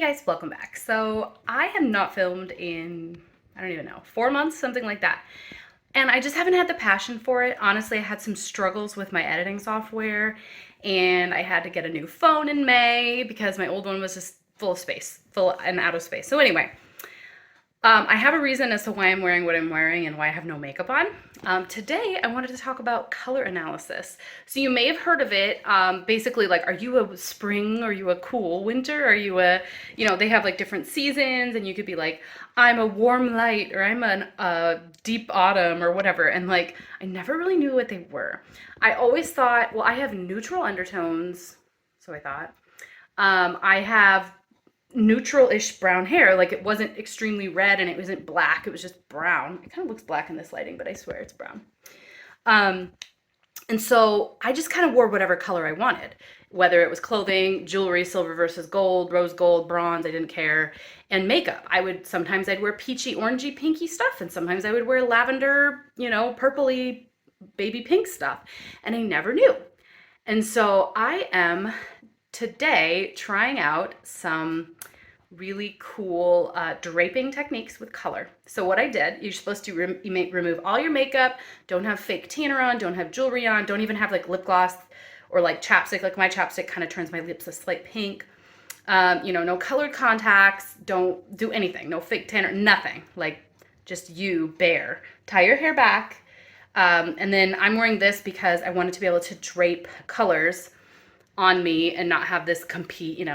Guys, welcome back. So I have not filmed in, I don't even know, 4 months, something like that. And I just haven't had the passion for it. Honestly, I had some struggles with my editing software and I had to get a new phone in May because my old one was just full of space, full and out of space. So anyway, I have a reason as to why I'm wearing what I'm wearing and why I have no makeup on. Today, I wanted to talk about color analysis. So you may have heard of it. Basically, like, are you a spring? Are you a cool winter? Are you a, they have like different seasons, and you could be like, I'm a warm light, or I'm a deep autumn, or whatever. And like, I never really knew what they were. I always thought, well, I have neutral undertones, so I thought. I have neutral-ish brown hair. Like, it wasn't extremely red and it wasn't black. It was just brown. It kind of looks black in this lighting, but I swear it's brown. Um, and so I just kind of wore whatever color I wanted, whether it was clothing, jewelry, silver versus gold, rose gold, bronze, I didn't care. And makeup. Sometimes I'd wear peachy, orangey, pinky stuff, and sometimes I would wear lavender, purpley, baby pink stuff. And I never knew. And so I am today trying out some really cool draping techniques with color. So what I did, you're supposed to remove all your makeup, don't have fake tanner on, don't have jewelry on, don't even have like lip gloss or like chapstick. Like my chapstick kind of turns my lips a slight pink. No colored contacts, don't do anything, no fake tanner, nothing. Like just you bare. Tie your hair back. And then I'm wearing this because I wanted to be able to drape colors on me and not have this compete,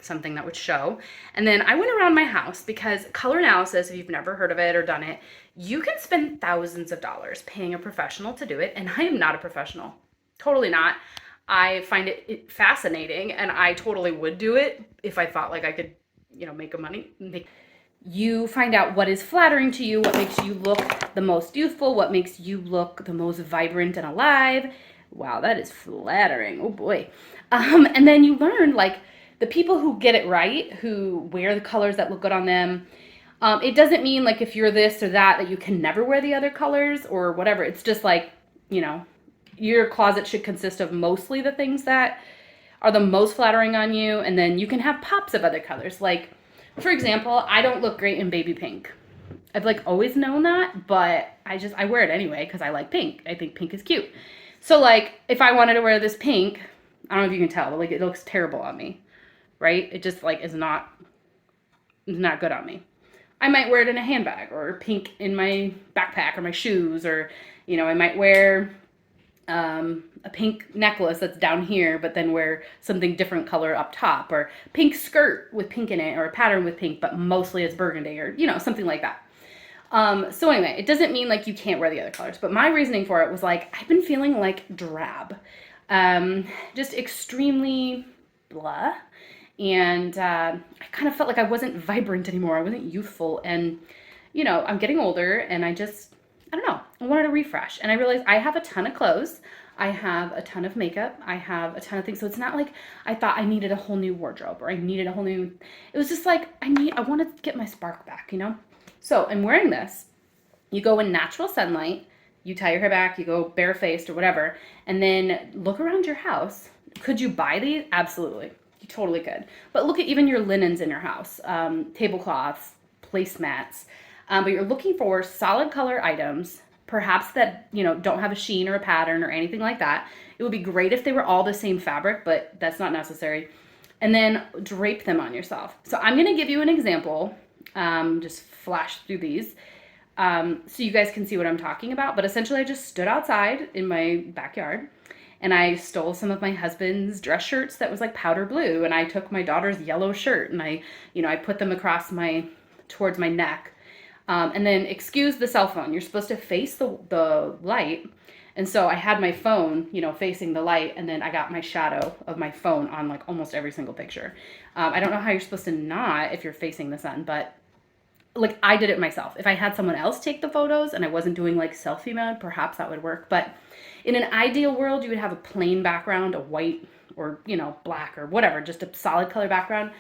something that would show. And then I went around my house because color analysis, if you've never heard of it or done it, you can spend thousands of dollars paying a professional to do it. And I am not a professional. Totally not. I find it fascinating and I totally would do it if I thought like I could, make a money. You find out what is flattering to you, what makes you look the most youthful, what makes you look the most vibrant and alive. Wow, that is flattering. Oh boy. And then you learn like the people who get it right, who wear the colors that look good on them. It doesn't mean like if you're this or that you can never wear the other colors or whatever. It's just like, your closet should consist of mostly the things that are the most flattering on you. And then you can have pops of other colors. Like, for example, I don't look great in baby pink. I've like always known that, but I wear it anyway because I like pink. I think pink is cute. So like if I wanted to wear this pink, I don't know if you can tell, but like it looks terrible on me, right? It just like is not good on me. I might wear it in a handbag or pink in my backpack or my shoes, or I might wear a pink necklace that's down here, but then wear something different color up top, or pink skirt with pink in it, or a pattern with pink, but mostly it's burgundy, or something like that. So anyway, it doesn't mean like you can't wear the other colors, but my reasoning for it was like, I've been feeling like drab, just extremely blah. And, I kind of felt like I wasn't vibrant anymore. I wasn't youthful. And, I'm getting older and I don't know, I wanted a refresh. And I realized I have a ton of clothes. I have a ton of makeup. I have a ton of things. So it's not like I thought I needed a whole new wardrobe or I needed a whole new, it was just like, I want to get my spark back, So I'm wearing this. You go in natural sunlight, you tie your hair back, you go barefaced or whatever, and then look around your house. Could you buy these? Absolutely. You totally could. But look at even your linens in your house, tablecloths, placemats. But you're looking for solid color items, perhaps that, don't have a sheen or a pattern or anything like that. It would be great if they were all the same fabric, but that's not necessary. And then drape them on yourself. So I'm going to give you an example. Just flash through these so you guys can see what I'm talking about. But essentially I just stood outside in my backyard and I stole some of my husband's dress shirts that was like powder blue, and I took my daughter's yellow shirt and I put them towards my neck. And then excuse the cell phone. You're supposed to face the light. And so I had my phone, facing the light, and then I got my shadow of my phone on like almost every single picture. I don't know how you're supposed to not if you're facing the sun, but like I did it myself. If I had someone else take the photos and I wasn't doing like selfie mode, perhaps that would work. But in an ideal world, you would have a plain background, a white or, black or whatever, just a solid color background.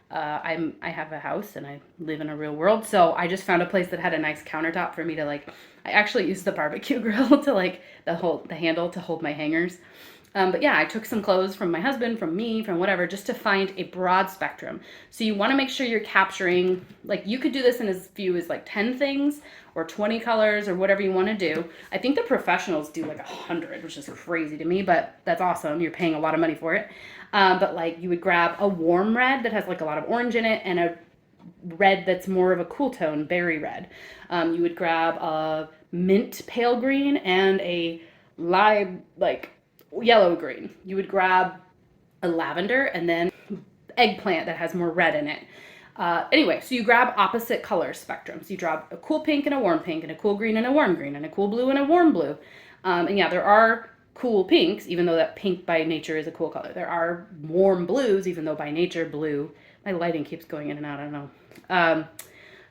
I have a house and I live in a real world. So I just found a place that had a nice countertop for me to I actually used the barbecue grill to the handle to hold my hangers. But yeah, I took some clothes from my husband, from me, from whatever, just to find a broad spectrum. So you want to make sure you're capturing, like you could do this in as few as like 10 things or 20 colors or whatever you want to do. I think the professionals do like 100, which is crazy to me, but that's awesome. You're paying a lot of money for it. But like you would grab a warm red that has like a lot of orange in it and a red that's more of a cool tone, berry red. You would grab a mint pale green and a lime, like yellow green. You would grab a lavender and then eggplant that has more red in it. Anyway, so you grab opposite color spectrums. You grab a cool pink and a warm pink, and a cool green and a warm green, and a cool blue and a warm blue. And yeah, there are cool pinks, even though that pink by nature is a cool color. There are warm blues, even though by nature blue. My lighting keeps going in and out, I don't know.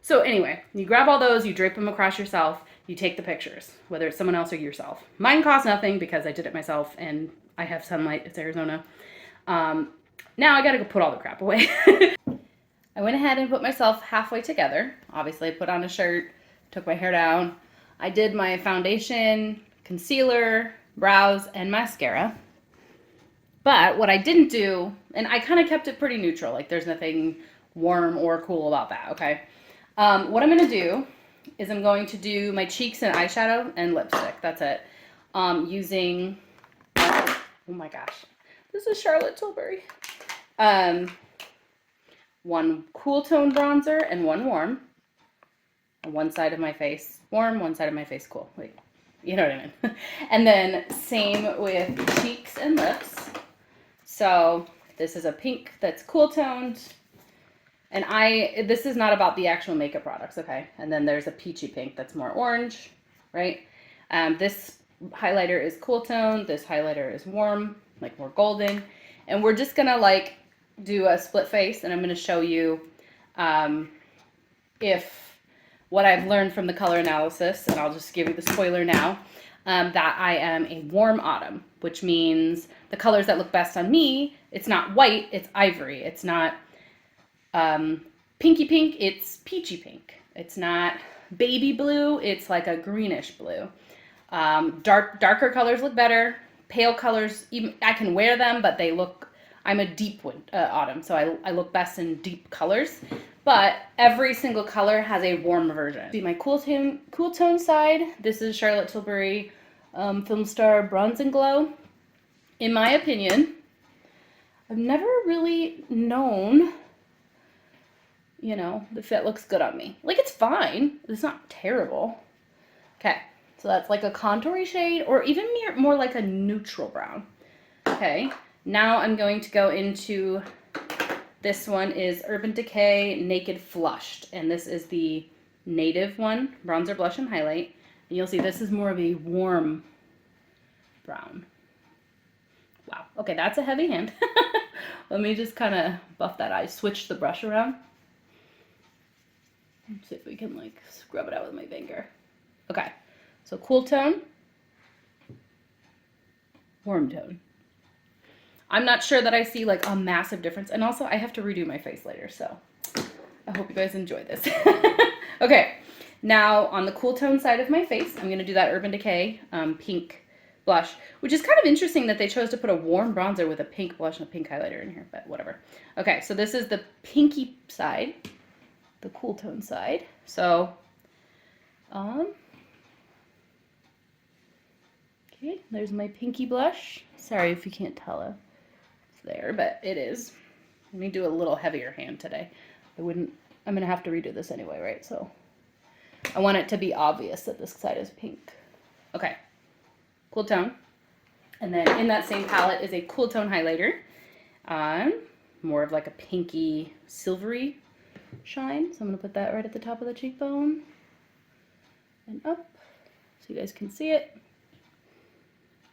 So anyway, you grab all those, you drape them across yourself, you take the pictures, whether it's someone else or yourself. Mine costs nothing because I did it myself and I have sunlight, it's Arizona. Now I gotta go put all the crap away. I went ahead and put myself halfway together. Obviously I put on a shirt, took my hair down. I did my foundation, concealer, brows, and mascara. But what I didn't do, and I kind of kept it pretty neutral, like there's nothing warm or cool about that, okay? What I'm going to do is I'm going to do my cheeks and eyeshadow and lipstick. That's it. Using, oh my gosh, this is Charlotte Tilbury. One cool tone bronzer and one warm. On one side of my face warm, one side of my face cool. Like, you know what I mean? And then same with cheeks and lips. So this is a pink that's cool toned. And this is not about the actual makeup products, okay? And then there's a peachy pink that's more orange, right? This highlighter is cool toned. This highlighter is warm, like more golden. And we're just gonna like do a split face, and I'm gonna show you if what I've learned from the color analysis, and I'll just give you the spoiler now, that I am a warm autumn, which means the colors that look best on me, it's not white, it's ivory. It's not pinky pink, it's peachy pink. It's not baby blue, it's like a greenish blue. Darker colors look better. Pale colors, even I can wear them, but they look, I'm a deep autumn, so I look best in deep colors. But every single color has a warm version. See my cool tone side. This is Charlotte Tilbury Film Star Bronze and Glow. In my opinion, I've never really known, you know, if that looks good on me. Like, it's fine. It's not terrible. Okay, so that's like a contoury shade, or even more like a neutral brown. Okay, now I'm going to go into, this one is Urban Decay Naked Flushed, and this is the native one, bronzer, blush, and highlight. And you'll see this is more of a warm brown. Wow, okay, that's a heavy hand. Let me just kind of buff that eye, switch the brush around. Let's see if we can like scrub it out with my finger. Okay, so cool tone, warm tone. I'm not sure that I see like a massive difference. And also I have to redo my face later, so I hope you guys enjoy this. Okay, now on the cool tone side of my face, I'm gonna do that Urban Decay pink blush, which is kind of interesting that they chose to put a warm bronzer with a pink blush and a pink highlighter in here, but whatever. Okay, so this is the pinky side, the cool tone side. So, okay, there's my pinky blush. Sorry if you can't tell it's there, but it is. Let me do a little heavier hand today. I'm gonna have to redo this anyway, right? So I want it to be obvious that this side is pink. Okay, cool tone. And then in that same palette is a cool tone highlighter. More of like a pinky silvery shine. So I'm gonna put that right at the top of the cheekbone and up so you guys can see it.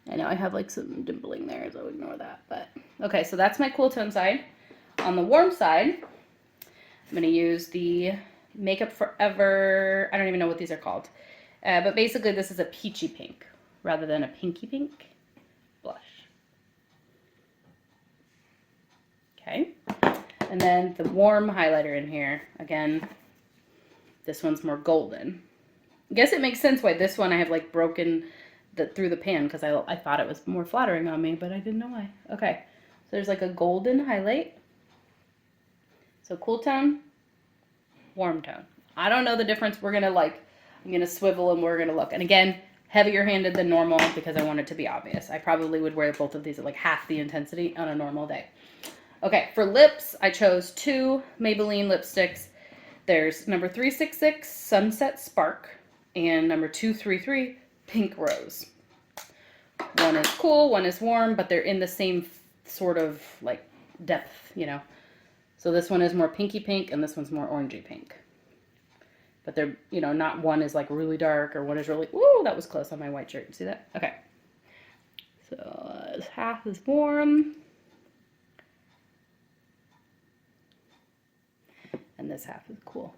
I know I have like some dimpling there, so ignore that. But okay, so that's my cool tone side. On the warm side, I'm gonna use the Makeup Forever, I don't even know what these are called. But basically this is a peachy pink rather than a pinky pink blush. Okay, and then the warm highlighter in here, again, this one's more golden. I guess it makes sense why this one I have like broken through the pan because I thought it was more flattering on me, but I didn't know why. Okay, so there's like a golden highlight. So cool tone, warm tone. I don't know the difference. I'm gonna swivel and we're gonna look. And again, heavier handed than normal because I want it to be obvious. I probably would wear both of these at like half the intensity on a normal day. Okay, for lips, I chose 2 Maybelline lipsticks. There's number 366, Sunset Spark, and number 233, Pink Rose. One is cool, one is warm, but they're in the same sort of like depth, you know. So this one is more pinky pink and this one's more orangey pink. But they're, you know, not one is like really dark or one is really, ooh, that was close on my white shirt. See that? Okay. So this half is warm. And this half is cool.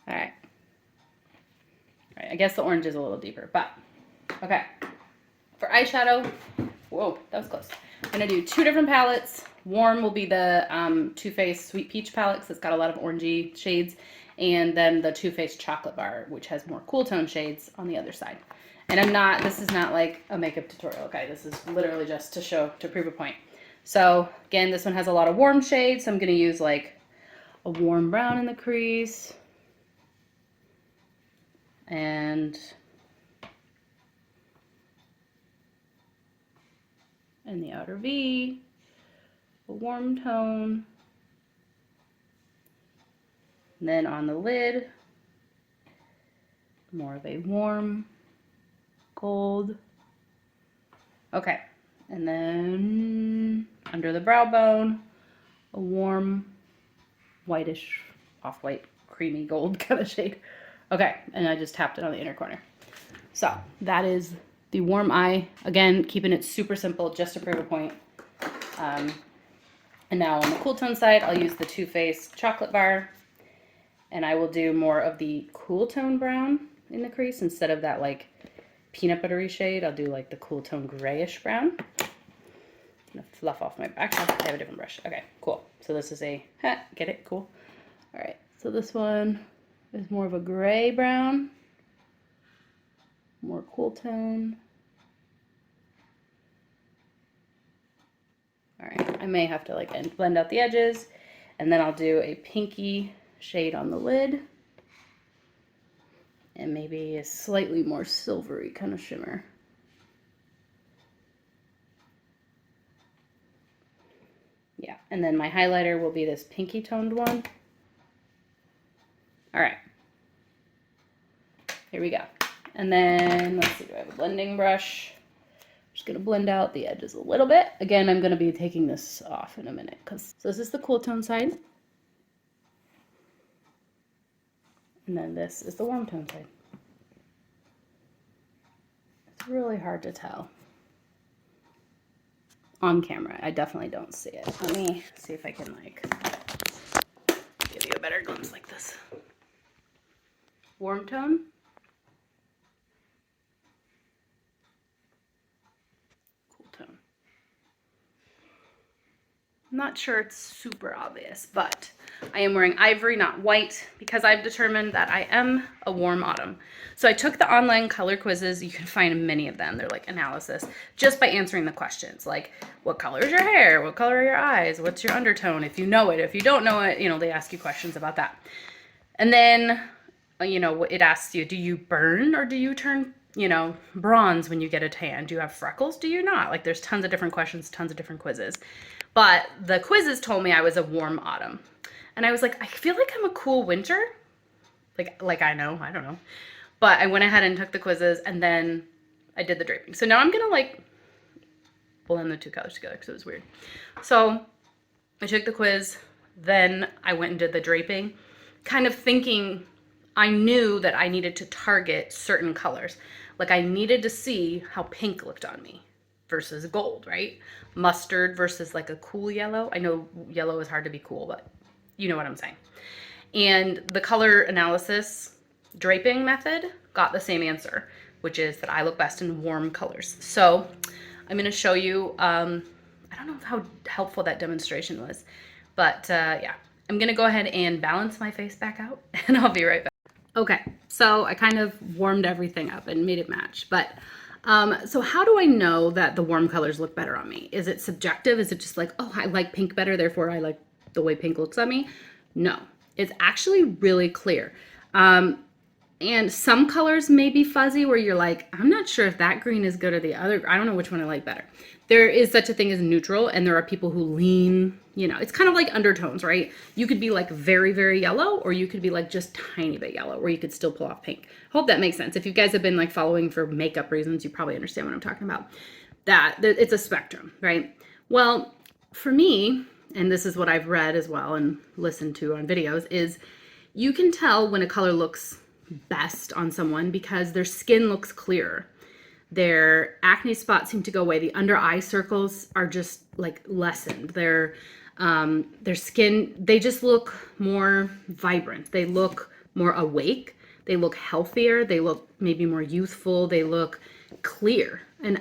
All right. All right, I guess the orange is a little deeper, but okay. For eyeshadow, whoa, that was close. I'm gonna do 2 different palettes. Warm will be the Too Faced Sweet Peach palette because it's got a lot of orangey shades, and then the Too Faced Chocolate Bar, which has more cool tone shades on the other side. And this is not like a makeup tutorial, okay? This is literally just to prove a point. So again, this one has a lot of warm shades, so I'm gonna use like a warm brown in the crease. And in the outer V, a warm tone. And then on the lid, more of a warm gold. Okay, and then under the brow bone, a warm whitish, off-white, creamy gold kind of shade. Okay, and I just tapped it on the inner corner. So that is the warm eye. Again, keeping it super simple just to prove a point. And now on the cool tone side, I'll use the Too Faced Chocolate Bar. And I will do more of the cool tone brown in the crease instead of that like peanut buttery shade. I'll do like the cool tone grayish brown. I'm gonna fluff off my back. I have a different brush. Okay, cool. So this is get it? Cool. All right, so this one is more of a gray brown, more cool tone. All right, I may have to like blend out the edges, and then I'll do a pinky shade on the lid, and maybe a slightly more silvery kind of shimmer. Yeah, and then my highlighter will be this pinky toned one. All right, here we go. And then let's see, do I have a blending brush? I'm just gonna blend out the edges a little bit. Again, I'm gonna be taking this off in a minute so this is the cool tone side. And then this is the warm tone side. It's really hard to tell on camera. I definitely don't see it. Let me see if I can like give you a better glimpse like this. Warm tone. Cool tone. I'm not sure it's super obvious, but I am wearing ivory, not white, because I've determined that I am a warm autumn. So I took the online color quizzes. You can find many of them. They're like analysis just by answering the questions. Like, what color is your hair? What color are your eyes? What's your undertone? If you know it. If you don't know it, you know, they ask you questions about that. And then, you know, it asks you, do you burn or do you turn, you know, bronze when you get a tan? Do you have freckles? Do you not? Like, there's tons of different questions, tons of different quizzes. But the quizzes told me I was a warm autumn. And I was like, I feel like I'm a cool winter. Like I don't know. But I went ahead and took the quizzes, and then I did the draping. So now I'm gonna like blend the two colors together because it was weird. So I took the quiz, then I went and did the draping, kind of thinking I knew that I needed to target certain colors. Like I needed to see how pink looked on me versus gold, right? Mustard versus like a cool yellow. I know yellow is hard to be cool, but you know what I'm saying. And the color analysis draping method got the same answer, which is that I look best in warm colors. So I'm going to show you, I don't know how helpful that demonstration was, but yeah. I'm gonna go ahead and balance my face back out and I'll be right back. Okay, so I kind of warmed everything up and made it match, but so how do I know that the warm colors look better on me? Is it subjective? Is it just like, oh, I like pink better, therefore I like the way pink looks on me? No, it's actually really clear. And some colors may be fuzzy where you're like, I'm not sure if that green is good or the other. I don't know which one I like better. There is such a thing as neutral, and there are people who lean, you know, it's kind of like undertones, right? You could be like very, very yellow, or you could be like just tiny bit yellow, or you could still pull off pink. Hope that makes sense. If you guys have been like following for makeup reasons, you probably understand what I'm talking about. That it's a spectrum, right? Well, for me, and this is what I've read as well and listened to on videos, is you can tell when a color looks best on someone because their skin looks clearer. Their acne spots seem to go away. The under eye circles are just like lessened. Their skin, they just look more vibrant. They look more awake. They look healthier. They look maybe more youthful. They look clear. And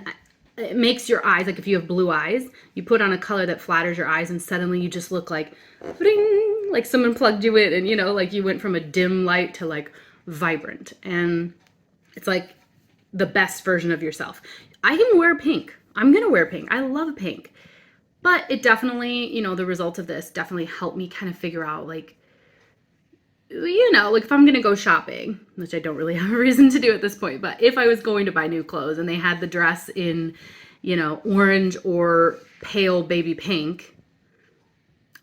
it makes your eyes, like if you have blue eyes, you put on a color that flatters your eyes and suddenly you just look like, ring, like someone plugged you in and, you know, like you went from a dim light to like vibrant, and it's like the best version of yourself. I can wear pink. I'm gonna wear pink. I love pink, but it definitely, you know, the result of this definitely helped me kind of figure out like, you know, like if I'm gonna go shopping, which I don't really have a reason to do at this point, but if I was going to buy new clothes and they had the dress in, you know, orange or pale baby pink,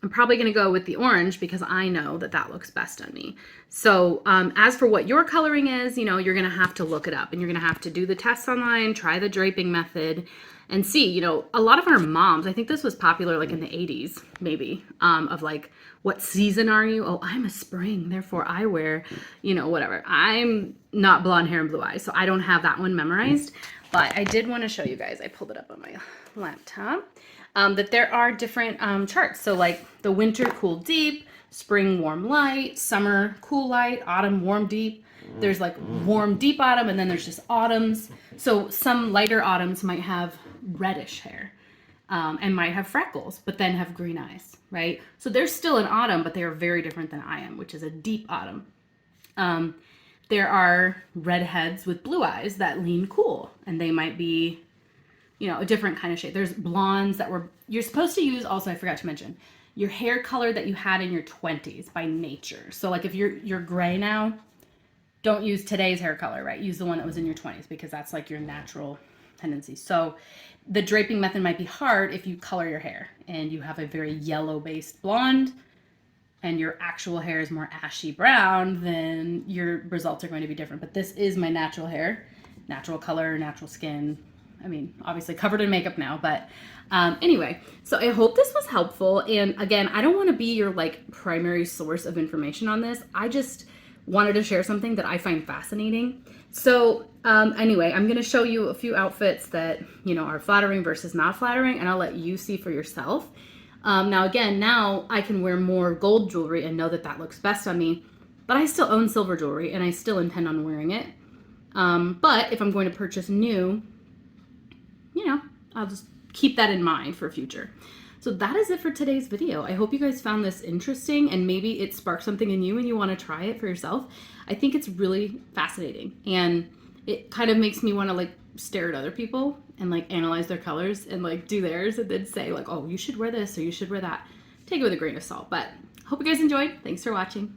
I'm probably going to go with the orange because I know that that looks best on me. So as for what your coloring is, you know, you're going to have to look it up and you're going to have to do the tests online, try the draping method and see, you know, a lot of our moms, I think this was popular like in the 80s, maybe, of like, what season are you? Oh, I'm a spring, therefore I wear, you know, whatever. I'm not blonde hair and blue eyes, so I don't have that one memorized, but I did want to show you guys, I pulled it up on my laptop. That there are different charts. So like the winter cool deep, spring warm light, summer cool light, autumn warm deep. There's like warm deep autumn and then there's just autumns. So some lighter autumns might have reddish hair and might have freckles, but then have green eyes, right? So they're still an autumn, but they are very different than I am, which is a deep autumn. There are redheads with blue eyes that lean cool and they might be, you know, a different kind of shade. There's blondes that you're supposed to use, also I forgot to mention, your hair color that you had in your 20s by nature. So like if you're gray now, don't use today's hair color, right? Use the one that was in your 20s because that's like your natural tendency. So the draping method might be hard if you color your hair and you have a very yellow based blonde and your actual hair is more ashy brown, then your results are going to be different. But this is my natural hair, natural color, natural skin. I mean, obviously covered in makeup now, but anyway, so I hope this was helpful. And again, I don't want to be your like primary source of information on this. I just wanted to share something that I find fascinating. So anyway, I'm going to show you a few outfits that, you know, are flattering versus not flattering, and I'll let you see for yourself. Now, again, now I can wear more gold jewelry and know that that looks best on me, but I still own silver jewelry and I still intend on wearing it. But if I'm going to purchase new, you know, I'll just keep that in mind for future. So that is it for today's video. I hope you guys found this interesting and maybe it sparked something in you and you want to try it for yourself. I think it's really fascinating and it kind of makes me want to like stare at other people and like analyze their colors and like do theirs and then say like, oh, you should wear this or you should wear that. Take it with a grain of salt, but hope you guys enjoyed. Thanks for watching.